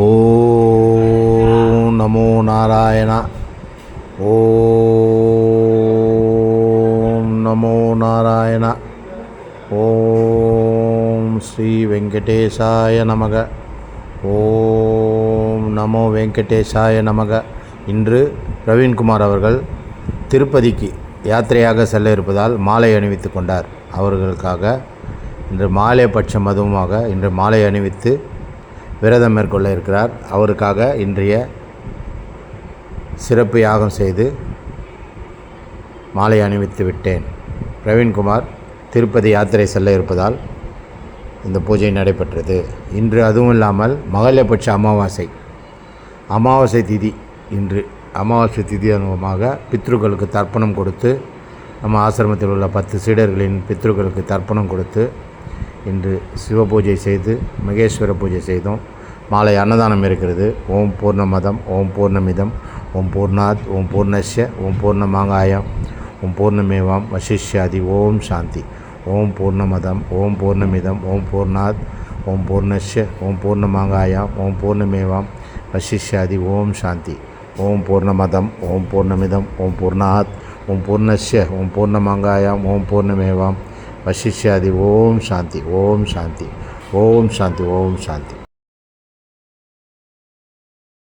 ஓம் நமோ நாராயண. ஓம் நமோ நாராயண. ஓம் ஸ்ரீ வெங்கடேசாய நமக. ஓம் நமோ வெங்கடேசாய நமக. இன்று பிரவீன்குமார் அவர்கள் திருப்பதிக்கு யாத்திரையாக செல்ல இருப்பதால் மாலை அணிவித்து கொண்டார். அவர்களுக்காக இன்று மாலை பட்சம் அதுவுமாக இன்று மாலை அணிவித்து விரதம் மேற்கொள்ள இருக்கிறார். அவருக்காக இன்றைய சிறப்பு யாகம் செய்து மாலை அணிவித்து விட்டேன். பிரவீன்குமார் திருப்பதி யாத்திரை செல்ல இருப்பதால் இந்த பூஜை நடைபெற்றது. இன்று அதுவும் இல்லாமல் மகாலயபட்ச அமாவாசை திதி. இன்று அமாவாசை திதி அனுபவமாக பித்ருக்களுக்கு தர்ப்பணம் கொடுத்து, நம்ம ஆசிரமத்தில் உள்ள 10 சீடர்களின் பித்ருக்களுக்கு தர்ப்பணம் கொடுத்து இன்று சிவ பூஜை செய்து மகேஸ்வர பூஜை செய்தோம். மாலை அன்னதானம் இருக்கிறது. ஓம் பூர்ணமதம் ஓம் பூர்ணமிதம் ஓம் பூர்ணாத் ஓம் பூர்ணஸ்ய ஓம் பூர்ணமாங்காயம் ஓம் பூர்ணமேவாம் வசிஷ்யாதி. ஓம் சாந்தி. ஓம் பூர்ணமதம் ஓம் பூர்ணமிதம் ஓம் பூர்ணாத் ஓம் பூர்ணஸ்ய ஓம் பூர்ணமாங்காயம் ஓம் பூர்ணமேவாம் வசிஷ்யாதி. ஓம் சாந்தி. ஓம் பூர்ணமதம் ஓம் பூர்ணமிதம் ஓம் பூர்ணாத் ஓம் பூர்ணஸ்ய ஓம் பூர்ணமாங்காயம் ஓம் பூர்ணமேவாம் வசிஷ்யாதி. ஓம் சாந்தி. ஓம் சாந்தி. ஓம் சாந்தி. ஓம் சாந்தி.